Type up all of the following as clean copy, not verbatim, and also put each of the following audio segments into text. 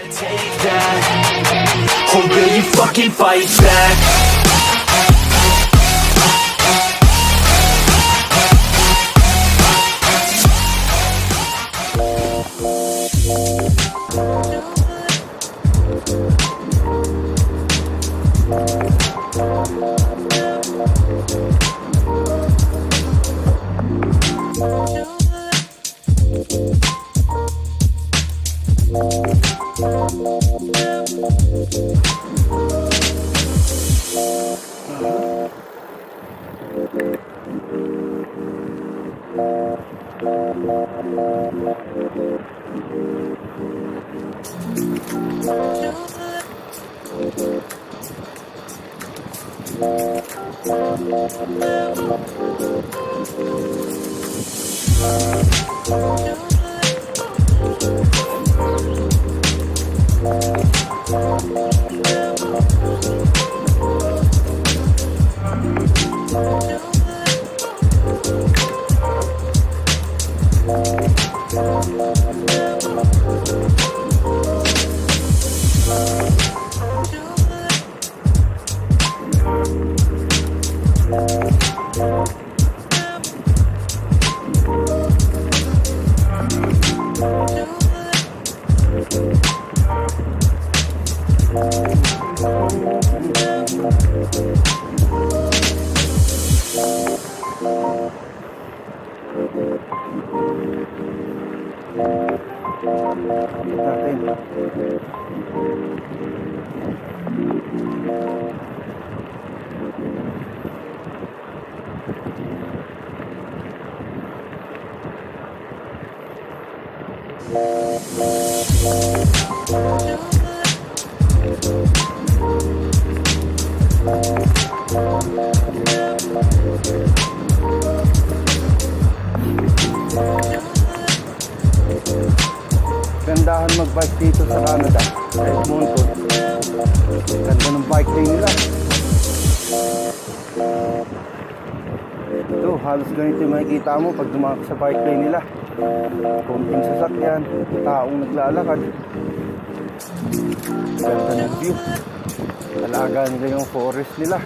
Take that, or will you fucking fight back? Gandahan mag-bike dito sa Canada, sa Edmonton. Ganda ng bike lane nila. Ito, halos ganito yung makikita mo pag dumakot sa bike lane nila. Konting sasakyan, taong naglalakad. Ganda ng view. Talaga nila yung forest nila.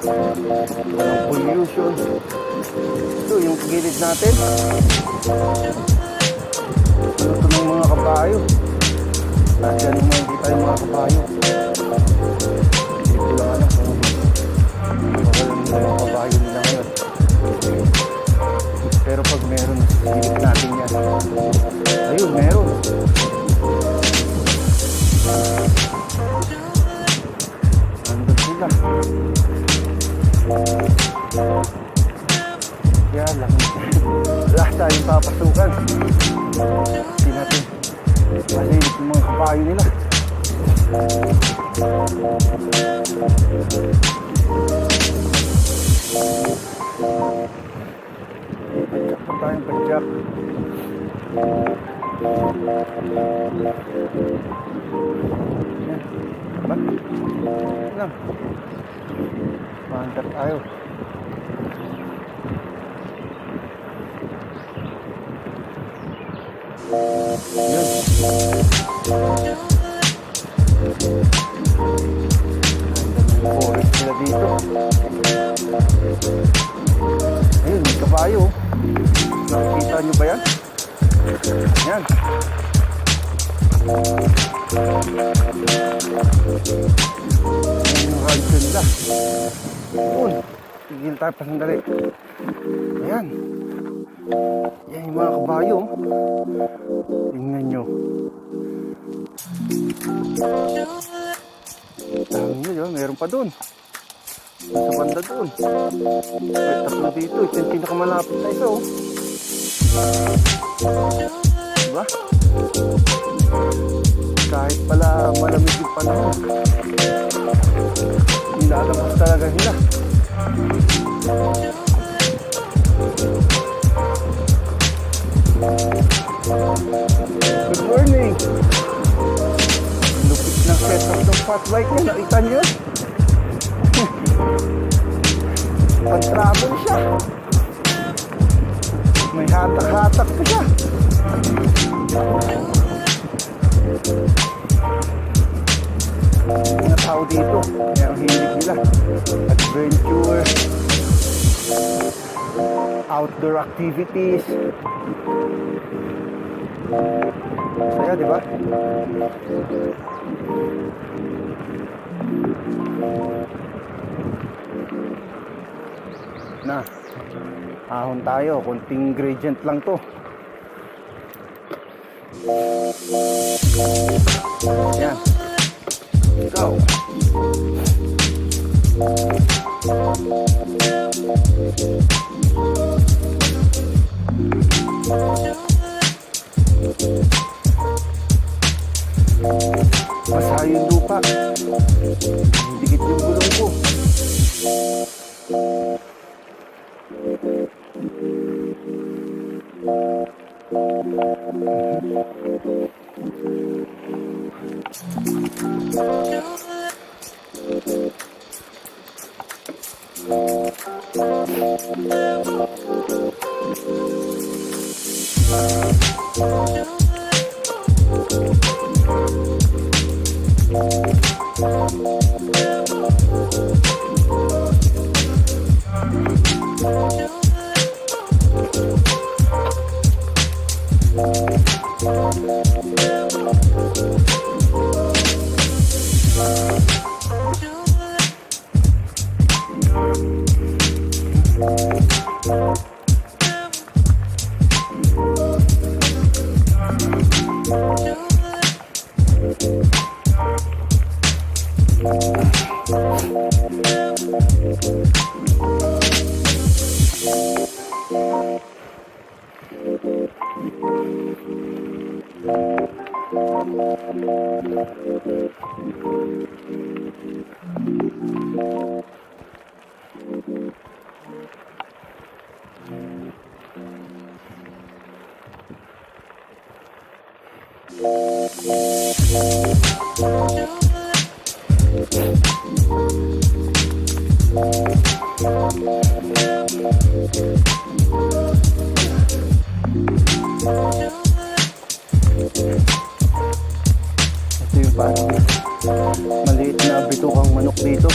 Walang pollution. Ito yung gilid natin. Ano ito ng mga kabayo? Nandiyan mo hindi tayo mga kabayo. Hindi ko lang alam kung makawalan nila yung kabayo nila ngayon. Pero pag meron, silip natin yan. Ayun, meron. Nandun sila. Yan lang. Wala tayong papasukan. Hindi natin masilip yung mga kabayo nila. Padyak pa tayong padyak. Yan. Ba? Yan lang. Mahantar tayo. Yan. Ang forest nila dito. Ayun, may kabayo. Nakikita nyo ba yan? Yan. Yan yung radyo nila. Yun. Tigil tayo pa sandali. Ayan. Yan yung mga kabayo. Tingnan nyo. Dami nyo yun. Meron pa dun. Sa banda dun. May tatlo dito. Ito yung pinakamalapit na ito. Diba? Kahit pala malamig yung panahon, nilalabas talaga nila. Good morning! Lupit ng setup ng FatBike niya. Nakita niyo? Pag-travel siya. May hatak-hatak pa siya. tao dito. Kaya ang hilig nila. Adventure, outdoor activities. Saya, di ba? Na, ahon tayo. Konting gradient lang to. Yan. Go. Basa yung lupa. Dikit yung gulong ko. Ito yung parang maliit na bitukang manok dito.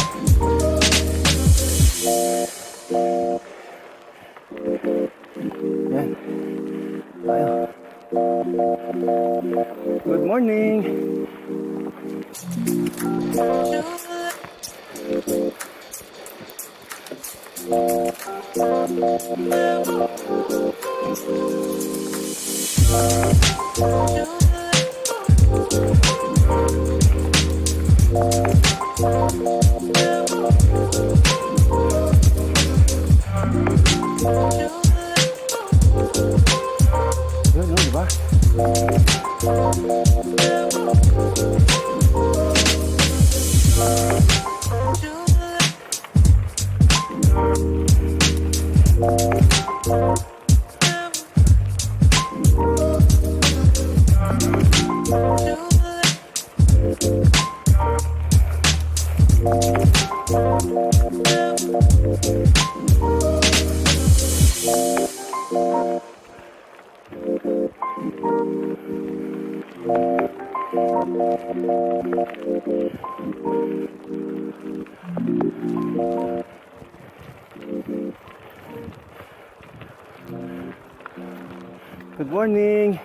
Yan. Tayo. Good morning. Yun, no, diba? Good morning.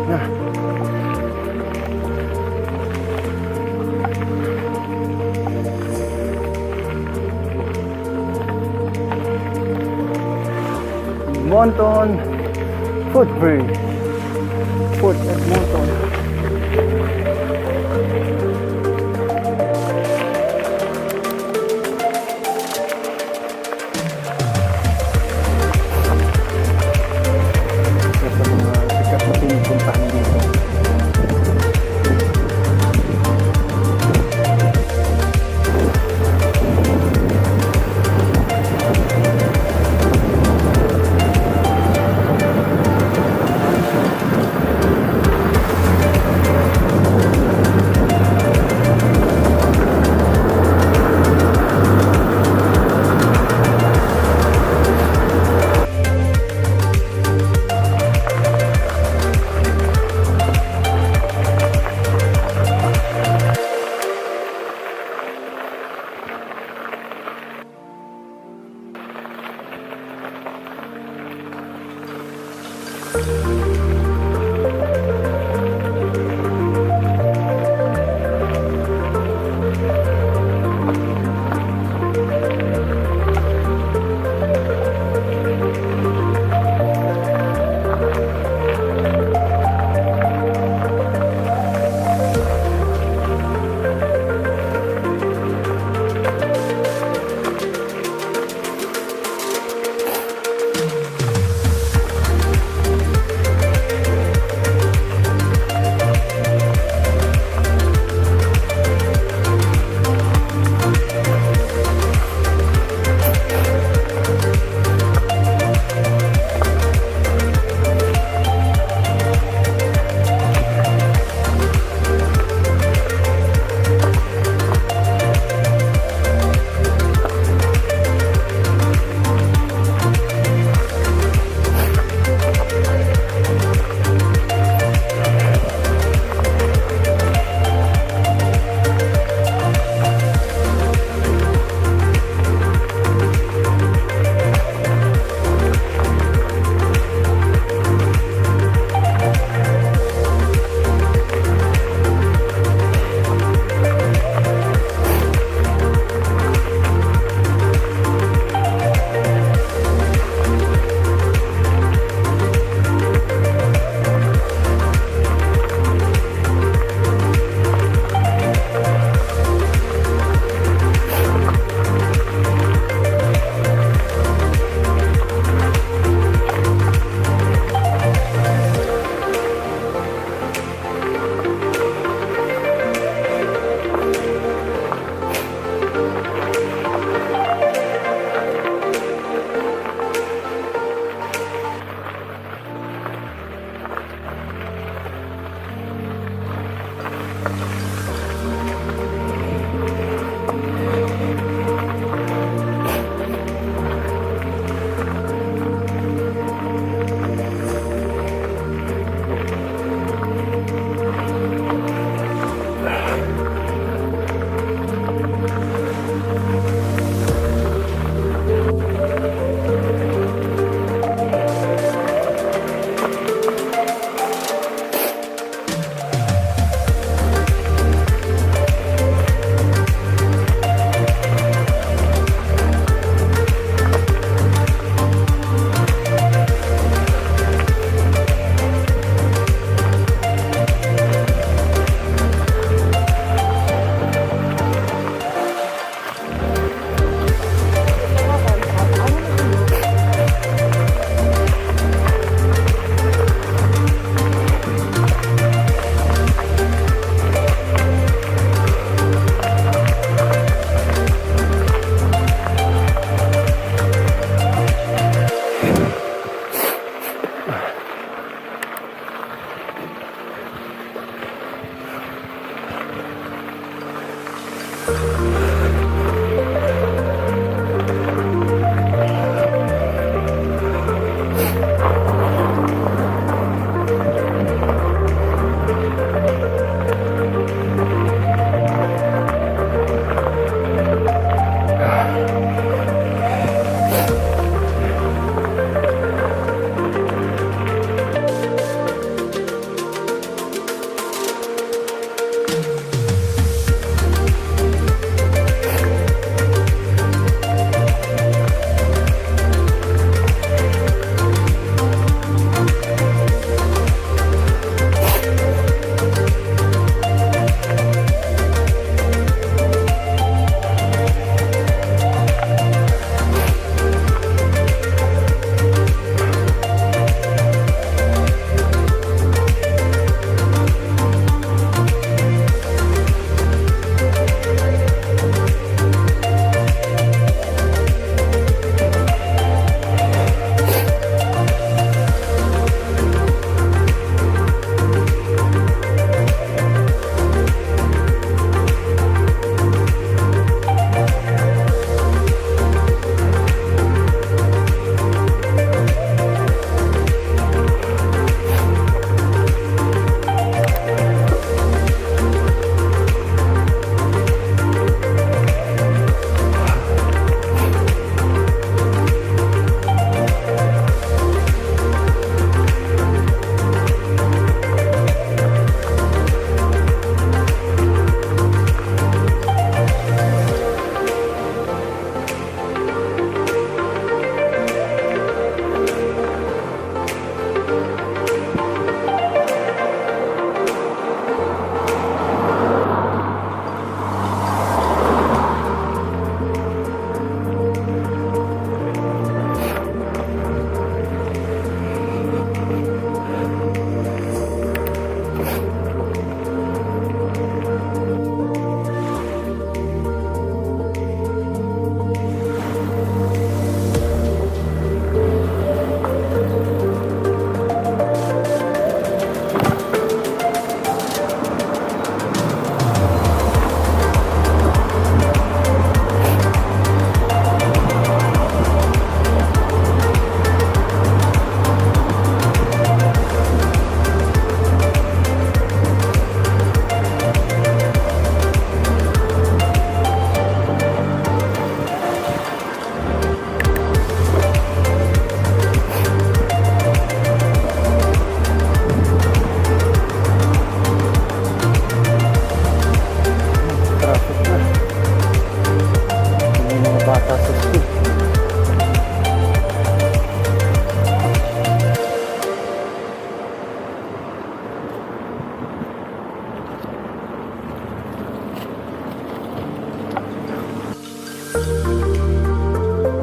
Na. Edmonton Food Bridge. Fort Edmonton.